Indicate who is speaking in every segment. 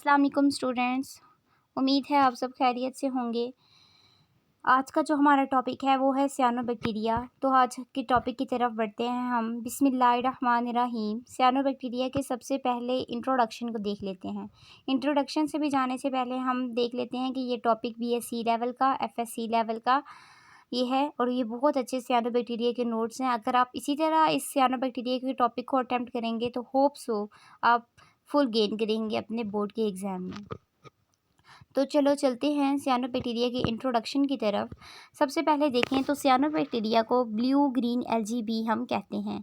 Speaker 1: अस्सलाम वालेकुम स्टूडेंट्स। उम्मीद है आप सब खैरियत से होंगे। आज का जो हमारा टॉपिक है वो है सियानोबैक्टीरिया। तो आज के टॉपिक की तरफ बढ़ते हैं हम। बिस्मिल्लाहिर्रहमानिर्रहीम। सियानोबैक्टीरिया के सबसे पहले इंट्रोडक्शन को देख लेते हैं। इंट्रोडक्शन से भी जाने से पहले हम देख लेते हैं कि ये टॉपिक BSc लेवल का, FSc लेवल का ये है और ये बहुत अच्छे सियानोबैक्टीरिया के नोट्स हैं। अगर आप इसी तरह इस सियानोबैक्टीरिया के टॉपिक को अटेम्प्ट करेंगे तो होप्स हो आप फुल गेन करेंगे अपने बोर्ड के एग्ज़ाम में। तो चलो चलते हैं सियानोबैक्टीरिया की इंट्रोडक्शन की तरफ। सबसे पहले देखें तो सियानोबैक्टीरिया को ब्लू ग्रीन एल्गी भी हम कहते हैं।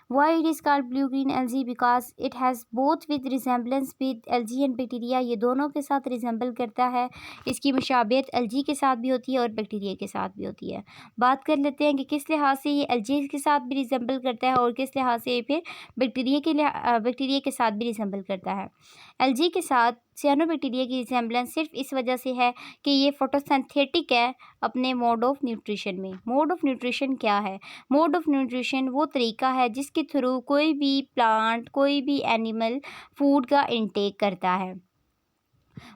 Speaker 1: Why it is called blue green algae? Because it has both with resemblance with algae and bacteria। ये दोनों के साथ रिजेंबल करता है। इसकी मुशाबियत एल्गी के साथ भी होती है और बैक्टीरिया के साथ भी होती है। बात कर लेते हैं कि किस लिहाज से ये एल्गी के साथ भी रिजेंबल करता है और किस लिहाज से फिर बैक्टीरिया के साथ भी रिजेंबल करता है। एल्गी के साथ सियानोबैक्टीरिया की रिजेंबलेंस सिर्फ इस वजह से है कि ये फोटोसिंथेटिक है अपने मोड ऑफ न्यूट्रिशन में। मोड ऑफ न्यूट्रिशन क्या है? मोड ऑफ न्यूट्रिशन वो तरीका है जिसके थ्रू कोई भी प्लांट, कोई भी एनिमल फूड का इंटेक करता है।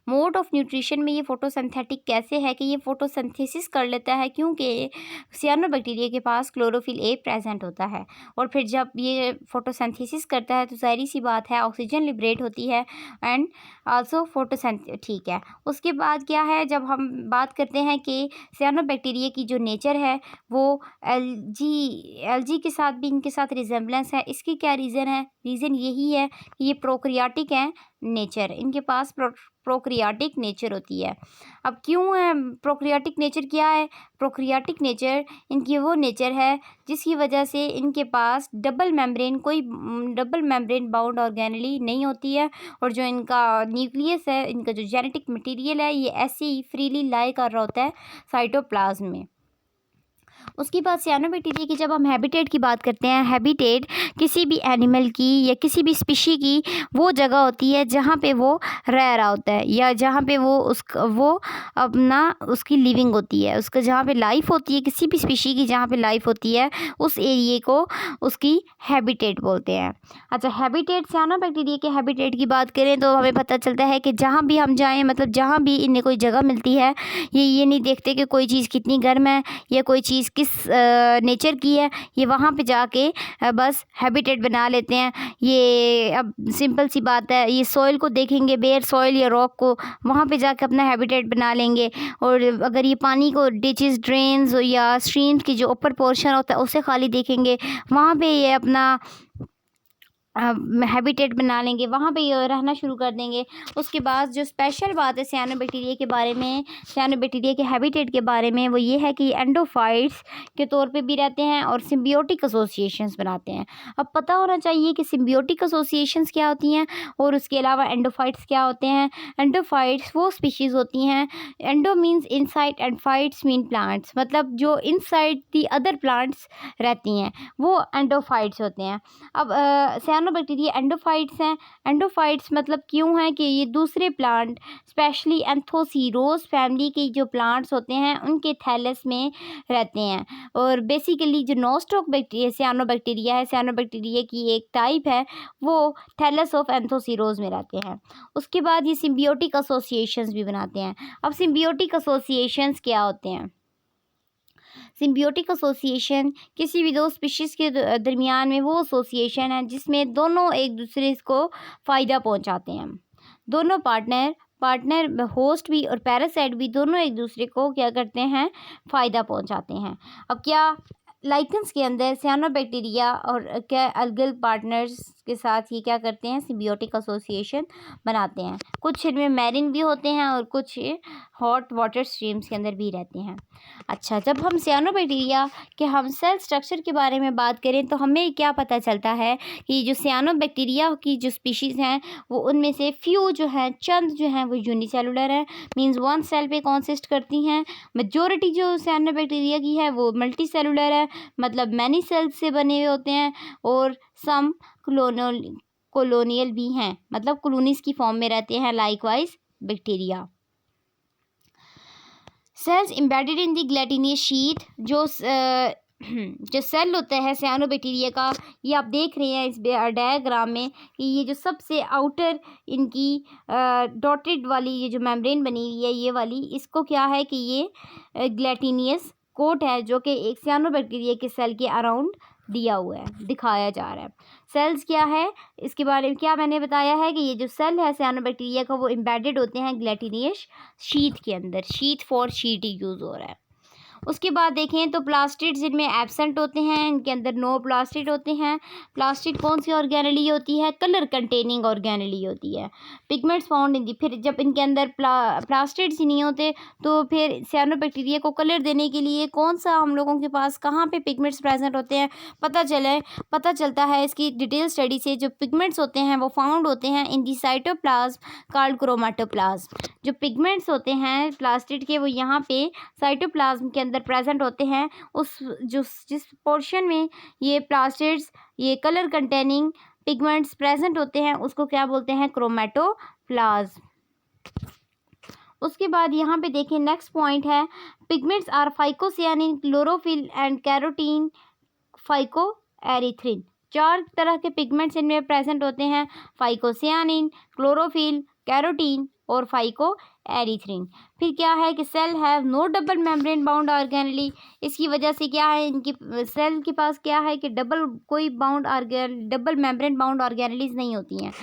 Speaker 1: मोड ऑफ न्यूट्रिशन में ये फोटोसिंथेटिक कैसे है कि ये फोटोसिंथेसिस कर लेता है, क्योंकि सियानोबैक्टीरिया के पास क्लोरोफिल ए प्रेजेंट होता है और फिर जब ये फोटोसिंथेसिस करता है तो ज़ाहिर सी बात है ऑक्सीजन लिबरेट होती है एंड आल्सो ठीक है। उसके बाद क्या है, जब हम बात करते हैं कि सियानोबैक्टीरिया की जो नेचर है वो एल्गी के साथ भी इनके साथ रिजेंबलेंस है। इसकी क्या रीज़न है? रीज़न यही है कि ये प्रोकैरियोटिक हैं नेचर, इनके पास प्रोकैरियोटिक नेचर होती है। अब क्यों है प्रोकैरियोटिक नेचर? क्या है प्रोकैरियोटिक नेचर? इनकी वो नेचर है जिसकी वजह से इनके पास डबल मेम्ब्रेन बाउंड ऑर्गेनेली नहीं होती है और जो इनका न्यूक्लियस है, इनका जो जेनेटिक मटेरियल है, ये ऐसे ही फ्रीली लाई कर रहा होता है साइटोप्लाज्म में। उसके बाद सियानोबैक्टीरिया की जब हम हैबिटेट की बात करते हैं, हैबिटेट किसी भी एनिमल की या किसी भी स्पीशी की वो जगह होती है जहाँ पे वो रह रहा होता है या जहाँ पे वो उसकी लिविंग होती है, उसका जहाँ पे लाइफ होती है, किसी भी स्पीशी की जहाँ पे लाइफ होती है उस एरिए को उसकी हैबिटेट बोलते हैं। अच्छा, हैबिटेट, सियानोबैक्टीरिया के हैबिटेट की बात करें तो हमें पता चलता है कि जहाँ भी हम जाएँ, मतलब जहाँ भी इन्हें कोई जगह मिलती है, ये नहीं देखते कि कोई चीज़ कितनी गर्म है या कोई चीज़ किस नेचर की है, ये वहाँ पे जाके बस हैबिटेट बना लेते हैं। ये अब सिंपल सी बात है, ये सॉइल को देखेंगे, बेयर सॉइल या रॉक को, वहाँ पे जाके अपना हैबिटेट बना लेंगे। और अगर ये पानी को डिचेस, ड्रेन्स या स्ट्रीम्स की जो ऊपर पोर्शन होता है उसे खाली देखेंगे, वहाँ पे ये अपना हैबिटेट बना लेंगे, वहाँ पे ये रहना शुरू कर देंगे। उसके बाद जो स्पेशल बात है सियानोबैक्टीरिया के बारे में, सियानोबैक्टीरिया के हैबिटेट के बारे में, वो ये है कि एंडोफाइट्स के तौर पे भी रहते हैं और सिम्बियोटिक एसोसिएशंस बनाते हैं। अब पता होना चाहिए कि सिम्बियोटिक एसोसिएशंस क्या होती हैं और उसके अलावा एंडोफाइट्स क्या होते हैं। एंडोफाइट्स वो स्पीशीज़ होती हैं, endo means inside and fights mean plants, मतलब जो इनसाइड दी अदर प्लांट्स रहती हैं वो एंडोफाइट्स होते हैं। अब सियानोबैक्टीरिया एंडोफाइट्स हैं। एंडोफाइट्स मतलब क्यों है कि ये दूसरे प्लांट, स्पेशली एंथोसीरोज फैमिली के जो प्लांट्स होते हैं उनके थैलस में रहते हैं। और बेसिकली जो नॉस्टॉक बैक्टीरिया सियानोबैक्टीरिया है, सियानोबैक्टीरिया की एक टाइप है, वो थैलस ऑफ एंथोसीरोज में रहते हैं। उसके बाद ये सिम्बियोटिक एसोसिएशंस भी बनाते हैं। अब सिम्बियोटिक एसोसिएशंस क्या होते हैं? सिम्बियोटिक एसोसिएशन किसी भी दो स्पीशीज़ के दरमियान में वो एसोसिएशन है जिसमें दोनों एक दूसरे को फ़ायदा पहुंचाते हैं। दोनों पार्टनर होस्ट भी और पैरासाइट भी दोनों एक दूसरे को क्या करते हैं? फ़ायदा पहुंचाते हैं। अब क्या लाइकन्स के अंदर सियानोबैक्टीरिया और क्या अलगल पार्टनर्स के साथ ये क्या करते हैं? सिम्बियोटिक एसोसिएशन बनाते हैं। कुछ इनमें मैरिन भी होते हैं और कुछ हॉट वाटर स्ट्रीम्स के अंदर भी रहते हैं। अच्छा, जब हम सियानोबैक्टीरिया के हम सेल स्ट्रक्चर के बारे में बात करें तो हमें क्या पता चलता है कि जो सियानोबैक्टीरिया की जो स्पीशीज़ हैं वो उनमें से फ्यू जो हैं, चंद जो हैं वो यूनिसेलुलर हैं, मींस वन सेल पे कॉन्सिस्ट करती हैं। मेजॉरिटी जो सियानोबैक्टीरिया की है वो मल्टी सेलुलर है, मतलब मैनी सेल्स से बने हुए होते हैं और सम कॉलोनियल भी हैं, मतलब कॉलोनीज की फॉर्म में रहते हैं likewise bacteria. Cells embedded in the gelatinous sheet, जो जो सेल होता है सियानोबैक्टीरिया का, ये आप देख रहे हैं इस डायग्राम में कि ये जो सबसे आउटर इनकी डॉटेड वाली ये जो मेम्ब्रेन बनी हुई है ये वाली, इसको क्या है कि ये ग्लैटिनियस कोट है जो कि एक सियानोबैक्टीरिया के सेल के अराउंड दिया हुआ है, दिखाया जा रहा है। सेल्स क्या है इसके बारे में क्या मैंने बताया है कि ये जो सेल है सियानोबैक्टीरिया का वो एम्बेडेड होते हैं ग्लैटिनियस शीट के अंदर। शीट फॉर शीट यूज़ हो रहा है। उसके बाद देखें तो प्लास्टिड जिनमें एब्सेंट होते हैं, इनके अंदर नो प्लास्टिड होते हैं। प्लास्टिड कौन सी ऑर्गेनेली होती है? कलर कंटेनिंग ऑर्गेनेली होती है। पिगमेंट्स फाउंड इन दी, फिर जब इनके अंदर प्लास्टिड्स ही नहीं होते तो फिर सियानोबैक्टीरिया को कलर देने के लिए कौन सा हम लोगों के पास कहाँ पे पिगमेंट्स प्रेजेंट होते हैं पता चलता है इसकी डिटेल स्टडी से। जो पिगमेंट्स होते हैं वो फाउंड होते हैं इन दी साइटोप्लाज्म कॉल्ड क्रोमेटोप्लाज्म। जो पिगमेंट्स होते हैं प्लास्टिड के वो यहाँ पे साइटोप्लाज्म के अंदर प्रेजेंट होते हैं। उस जिस पोर्शन में ये प्लास्टिड्स ये कलर कंटेनिंग पिगमेंट्स प्रेजेंट होते हैं उसको क्या बोलते हैं? क्रोमेटोप्लाज्म। उसके बाद यहाँ पे देखें नेक्स्ट पॉइंट है pigments are phycocyanin, chlorophyll and carotene, phycoerythrin. 4 तरह के पिगमेंट्स इनमें प्रेजेंट होते हैं, फाइकोसियानिन, क्लोरोफिल, कैरोटीन और फाइकोएरिथ्रिन। फिर क्या है कि cell have no double membrane bound organelle. इसकी वजह से क्या है इनकी सेल के पास क्या है कि डबल मेम्ब्रेन बाउंड ऑर्गेनेलीज नहीं होती हैं।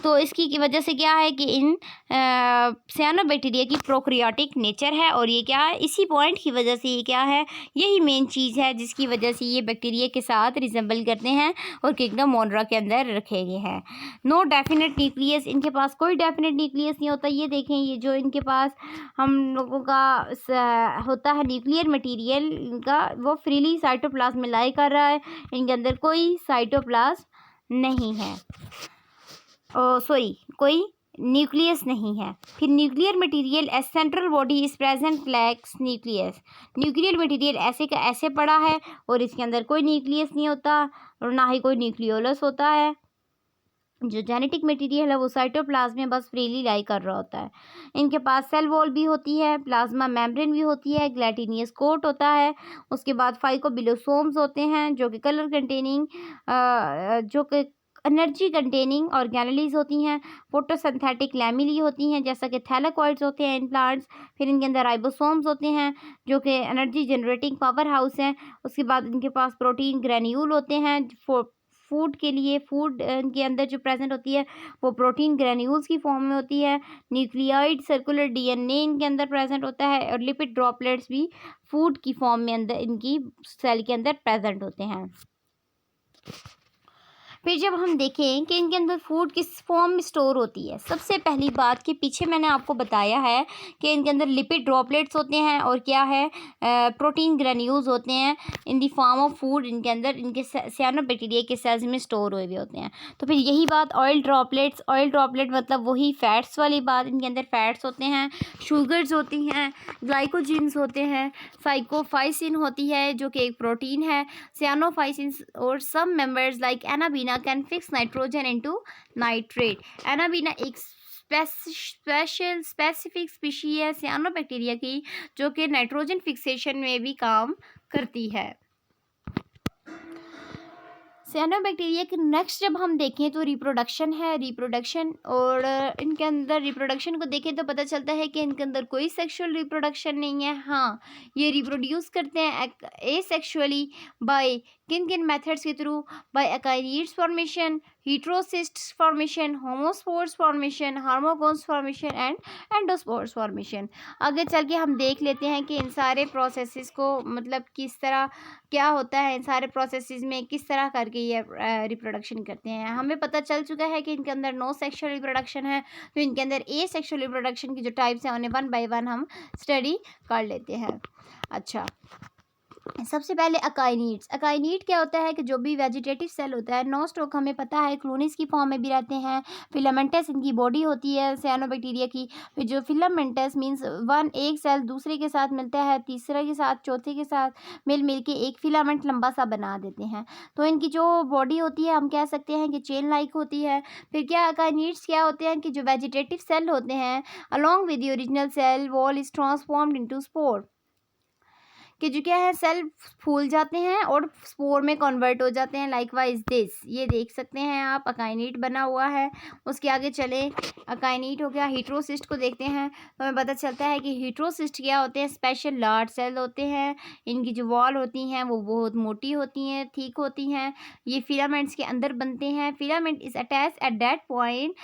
Speaker 1: तो इसकी की वजह से क्या है कि इन सियानोबैक्टीरिया की प्रोकैरियोटिक नेचर है और ये क्या है इसी पॉइंट की वजह से ये क्या है यही मेन चीज़ है जिसकी वजह से ये बैक्टीरिया के साथ रिजेंबल करते हैं और किंगडम मोनरा के अंदर रखे गए हैं। नो डेफिनेट न्यूक्लियस, इनके पास कोई डेफिनेट न्यूक्लियस नहीं होता। ये देखें ये जो इनके पास हम लोगों का होता है न्यूक्लियर मटीरियल इनका वो फ्रीली साइटोप्लाज्म में लाई कर रहा है। इनके अंदर कोई साइटोप्लाज्म नहीं है, कोई न्यूक्लियस नहीं है। फिर nuclear material as central body is present lacks nucleus. Nuclear material ऐसे का ऐसे पड़ा है और इसके अंदर कोई न्यूक्लियस नहीं होता और ना ही कोई न्यूक्लियोलस होता है। जो जेनेटिक मटेरियल है वो साइटोप्लाज्म में बस फ्रीली लाई कर रहा होता है। इनके पास सेल वॉल भी होती है, प्लाज्मा मेम्ब्रेन भी होती है, ग्लैटिनियस कोट होता है। उसके बाद फाइकोबिलोसोम्स होते हैं जो कि कलर कंटेनिंग जो कि एनर्जी कंटेनिंग ऑर्गेनेलीज होती हैं। फोटोसिंथेटिक लैमिली होती हैं जैसा कि थैलाकॉइड्स होते हैं इन प्लांट्स। फिर इनके अंदर राइबोसोम्स होते हैं जो कि एनर्जी जनरेटिंग पावर हाउस हैं। उसके बाद इनके पास प्रोटीन ग्रैन्यूल होते हैं फूड के लिए। फूड के अंदर जो प्रेजेंट होती है वो प्रोटीन ग्रैन्यूल्स की फॉर्म में होती है। न्यूक्लियोइड सर्कुलर डीएनए इनके अंदर प्रेजेंट होता है और लिपिड ड्रॉपलेट्स भी फूड की फॉर्म में अंदर इनकी सेल के अंदर प्रेजेंट होते हैं। फिर जब हम देखें कि इनके अंदर फूड किस फॉर्म में स्टोर होती है, सबसे पहली बात कि पीछे मैंने आपको बताया है कि इनके अंदर लिपिड ड्रॉपलेट्स होते हैं और क्या है प्रोटीन ग्रैन्यूल्स होते हैं इन दी फॉर्म ऑफ फूड। इनके अंदर इनके सियानोबैक्टीरिया के सेल्स में स्टोर हुए होते हैं। तो फिर यही बात ऑयल ड्रॉपलेट मतलब वही फैट्स वाली बात। इनके अंदर फैट्स होते हैं, शुगर्स होती हैं, ग्लाइकोजिन्स होते हैं, साइकोफाइसिन होती है जो कि एक प्रोटीन है, सियानोफाइसिन और some members like Anabaena can fix nitrogen into nitrate. Anabaena एक स्पेसिफिक स्पीशी है सियानोबैक्टीरिया की जो कि नाइट्रोजन फिक्सेशन में भी काम करती है। सियानोबैक्टीरिया के नेक्स्ट जब हम देखें तो रिप्रोडक्शन है। रिप्रोडक्शन और इनके अंदर रिप्रोडक्शन को देखें तो पता चलता है कि इनके अंदर कोई सेक्सुअल रिप्रोडक्शन नहीं है। हाँ, ये रिप्रोड्यूस करते हैं एसेक्सुअली बाय किन किन मेथड्स के थ्रू? By akinetes formation, heterocysts formation, homospores formation, hormogones formation and endospores formation. आगे चल के हम देख लेते हैं कि इन सारे प्रोसेसेस को मतलब किस तरह क्या होता है, इन सारे प्रोसेसेस में किस तरह करके ये रिप्रोडक्शन करते हैं। हमें पता चल चुका है कि इनके अंदर नो सेक्सुअल रिप्रोडक्शन है। तो इनके अंदर ए सेक्सुअल रिप्रोडक्शन की जो टाइप्स हैं उन्हें 1 बाय 1 हम स्टडी कर लेते हैं। अच्छा, सबसे पहले अकाइनीड क्या होता है कि जो भी वेजिटेटिव सेल होता है, नोस्टॉक हमें पता है क्लोनिस की फॉर्म में भी रहते हैं। फिलामेंटस इनकी बॉडी होती है सियानोबैक्टीरिया की। फिर जो फिलामेंटस मींस एक सेल दूसरे के साथ मिलता है, तीसरे के साथ, चौथे के साथ मिल के एक फिलामेंट लंबा सा बना देते हैं। तो इनकी जो बॉडी होती है हम कह सकते हैं कि चेन लाइक होती है। फिर क्या अकाइनीड्स क्या होते हैं कि जो वेजिटेटिव सेल होते हैं along with the original cell wall is transformed into spore. कि जो क्या है सेल फूल जाते हैं और स्पोर में कन्वर्ट हो जाते हैं। लाइकवाइज दिस, ये देख सकते हैं आप, अकाइनीट बना हुआ है। उसके आगे चले, अकाइनीट हो गया, हीट्रोसिस्ट को देखते हैं तो हमें पता चलता है कि हीट्रोसिस्ट क्या होते हैं, स्पेशल लार्ज सेल होते हैं। इनकी जो वॉल होती हैं वो बहुत मोटी होती हैं, थिक होती हैं। ये फिलामेंट्स के अंदर बनते हैं। Filament is attach at that point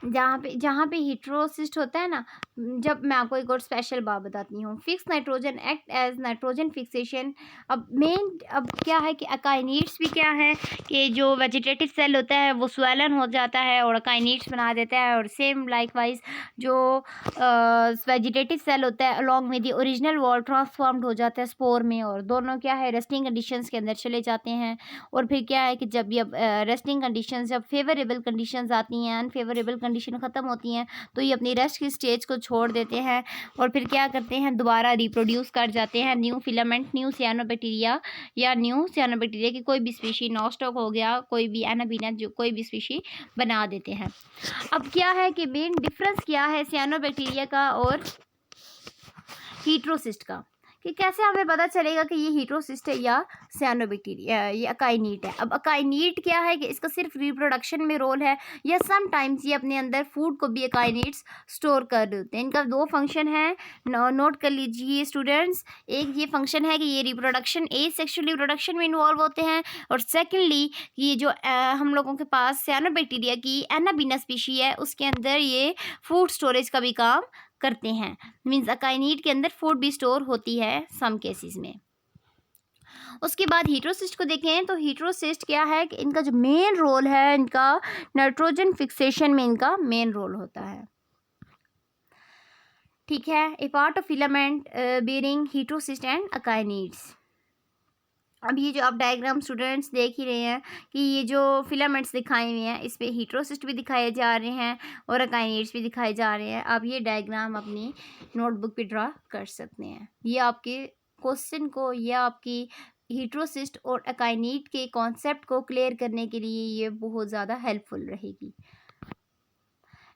Speaker 1: जहाँ पे हीट्रोसिस्ट होता है ना। जब मैं आपको एक और स्पेशल बात बताती हूँ, fix nitrogen act as nitrogen fixation. अब क्या है कि अकाइनीट्स भी क्या है कि जो वेजिटेटिव सेल होता है वो स्वेलन हो जाता है और अकाइनीट्स बना देता है। और सेम लाइकवाइज जो वेजिटेटिव सेल होता है अलॉन्ग में दी ओरिजिनल वॉल ट्रांसफॉर्म्ड हो जाता है स्पोर में, और दोनों क्या है रेस्टिंग कंडीशंस के अंदर चले जाते हैं। और फिर क्या है कि जब ये रेस्टिंग कंडीशंस, जब फेवरेबल कंडीशंस आती हैं, अनफेवरेबल कंडीशन ख़त्म होती हैं, तो ये अपनी रेस्ट की स्टेज को छोड़ देते हैं और फिर क्या करते हैं, दोबारा रिप्रोड्यूस कर जाते हैं। न्यू फिलामेंट, न्यू सियानोबैक्टीरिया या न्यू सियानोबैक्टीरिया की कोई भी स्पीशी, नॉस्टॉक हो गया, कोई भी एनाबीना, जो कोई भी स्पीशी बना देते हैं। अब क्या है कि मेन डिफरेंस क्या है सियानोबैक्टीरिया का और हीट्रोसिस्ट का, कि कैसे हमें पता चलेगा कि ये हीट्रोसिस्ट है या सियानोबैक्टीरिया, ये अकाइनीट है। अब अकाइनीट क्या है कि इसका सिर्फ रिप्रोडक्शन में रोल है, या समटाइम्स ये अपने अंदर फूड को भी अकाइनीट्स स्टोर कर देते हैं। इनका दो फंक्शन है, नोट कर लीजिए स्टूडेंट्स। एक ये फंक्शन है कि ये रिप्रोडक्शन, सेक्सुअल रिप्रोडक्शन में इन्वॉल्व होते हैं, और सेकेंडली ये जो हम लोगों के पास सियानोबैक्टीरिया की एनाबीना स्पीशी है उसके अंदर ये फूड स्टोरेज का भी काम करते हैं। मीन्स अकाइनीट के अंदर फूड भी स्टोर होती है सम केसेस में। उसके बाद हीट्रोसिस्ट को देखें तो हीट्रोसिस्ट क्या है कि इनका जो मेन रोल है, इनका नाइट्रोजन फिक्सेशन में इनका मेन रोल होता है। ठीक है, a part of filament bearing heterocyst and akinetes. अब ये जो आप डायग्राम स्टूडेंट्स देख ही रहे हैं कि ये जो फिलामेंट्स दिखाए हुए हैं इस पे हीट्रोसिस्ट भी दिखाए जा रहे हैं और अकाइनेट्स भी दिखाए जा रहे हैं। आप ये डायग्राम अपनी नोटबुक पे ड्रा कर सकते हैं। ये आपके क्वेश्चन को या आपकी हीट्रोसिस्ट और अकाइनेट के कॉन्सेप्ट को क्लियर करने के लिए ये बहुत ज़्यादा हेल्पफुल रहेगी।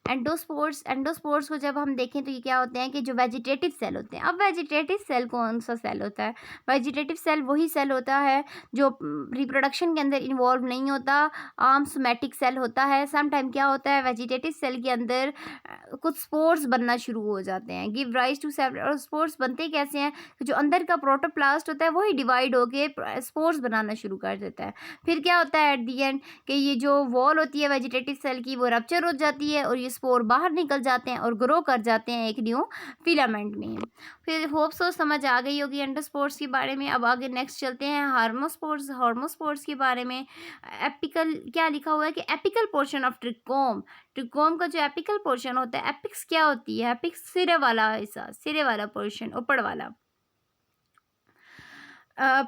Speaker 1: एंडोस्पोर्स को जब हम देखें तो ये क्या होते हैं कि जो वेजिटेटिव सेल होते हैं। अब वेजिटेटिव सेल कौन सा सेल होता है? वेजिटेटिव सेल वही सेल होता है जो रिप्रोडक्शन के अंदर इन्वॉल्व नहीं होता, आम सोमैटिक सेल होता है। सम टाइम क्या होता है वेजिटेटिव सेल के अंदर कुछ स्पोर्स बनना शुरू हो जाते हैं, गिव राइज टू सेल। और स्पोर्स बनते कैसे हैं? जो अंदर का प्रोटोप्लास्ट होता है वही डिवाइड होके स्पोर्स बनाना शुरू कर देता है। फिर क्या होता है एट दी एंड कि ये जो वॉल होती है वेजिटेटिव सेल की वो रप्चर हो जाती है और ये स्पोर बाहर निकल जाते हैं और ग्रो कर जाते हैं एक न्यू फिलामेंट में। फिर होप सो समझ आ गई होगी एंडोस्पोर्स के बारे में। अब आगे नेक्स्ट चलते हैं हार्मोस्पोर्स के बारे में। एपिकल क्या लिखा हुआ है कि एपिकल पोर्शन ऑफ ट्रिकोम का जो एपिकल पोर्शन होता है, एपिक्स क्या होती है? एपिक्स सिरे वाला हिस्सा, सिरे वाला पोर्शन, ऊपर वाला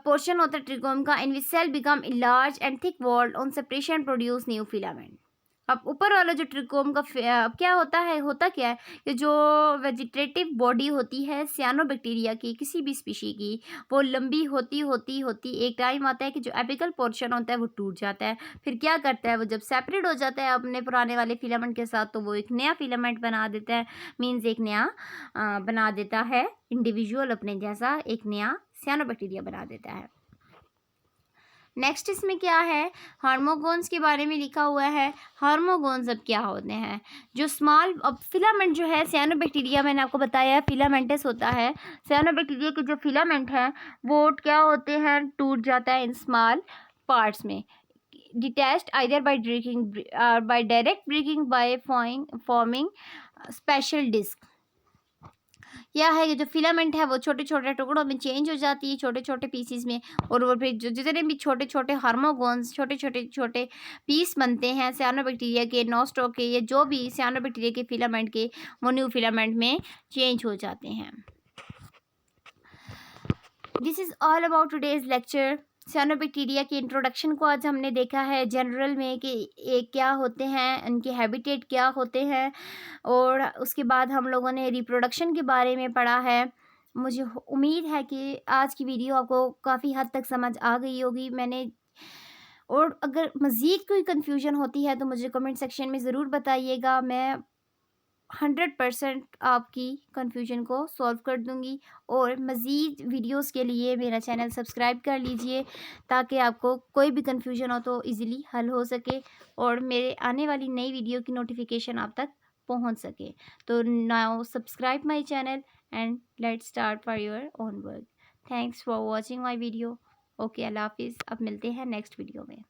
Speaker 1: पोर्शन होता है ट्रिकोम का, in which cell become large and thick walled on separation produce new filament. अब ऊपर वाला जो ट्रिकोम का क्या होता है कि जो वेजिटेटिव बॉडी होती है सियानोबैक्टीरिया की, किसी भी स्पीशी की, वो लंबी होती एक टाइम आता है कि जो एपिकल पोर्शन होता है वो टूट जाता है। फिर क्या करता है वो, जब सेपरेट हो जाता है अपने पुराने वाले फिलामेंट के साथ, तो वो एक नया फिलामेंट बना देता है। मीन्स एक नया बना देता है, इंडिविजुअल अपने जैसा एक नया सियानोबैक्टीरिया बना देता है। नेक्स्ट इसमें क्या है, हार्मोगोन्स के बारे में लिखा हुआ है। हार्मोगोन्स अब क्या होते हैं? जो स्मॉल, अब फिलामेंट जो है सियानोबैक्टीरिया, मैंने आपको बताया फिलामेंटस होता है। सियानोबैक्टीरिया के जो फिलामेंट हैं वो क्या होते हैं, टूट जाता है इन स्मॉल पार्ट्स में, detached either by direct breaking by forming special disc. क्या है कि जो फिलामेंट है वो छोटे छोटे टुकड़ों में चेंज हो जाती है, छोटे छोटे पीसीज में, और वो फिर जो जितने भी छोटे छोटे हार्मोगोन्स, छोटे पीस बनते हैं सियानोबैक्टीरिया के, नॉस्टॉक के, ये जो भी सियानोबैक्टीरिया के फिलामेंट के, वो न्यू फिलामेंट में चेंज हो जाते हैं। This is all about today's lecture. सियानोबैक्टीरिया की इंट्रोडक्शन को आज हमने देखा है जनरल में कि ये क्या होते हैं, इनके हैबिटेट क्या होते हैं, और उसके बाद हम लोगों ने रिप्रोडक्शन के बारे में पढ़ा है। मुझे उम्मीद है कि आज की वीडियो आपको काफ़ी हद तक समझ आ गई होगी। और अगर मज़ीद कोई कन्फ्यूजन होती है तो मुझे कमेंट सेक्शन में ज़रूर बताइएगा। मैं 100% आपकी कन्फ्यूजन को सॉल्व कर दूंगी। और मज़ीद वीडियोस के लिए मेरा चैनल सब्सक्राइब कर लीजिए ताकि आपको कोई भी कन्फ्यूजन हो तो इजीली हल हो सके और मेरे आने वाली नई वीडियो की नोटिफिकेशन आप तक पहुंच सके। तो now subscribe my channel and let's start for your own work. Thanks for watching my video. Okay, Allah हाफिज़। अब मिलते हैं नेक्स्ट वीडियो में।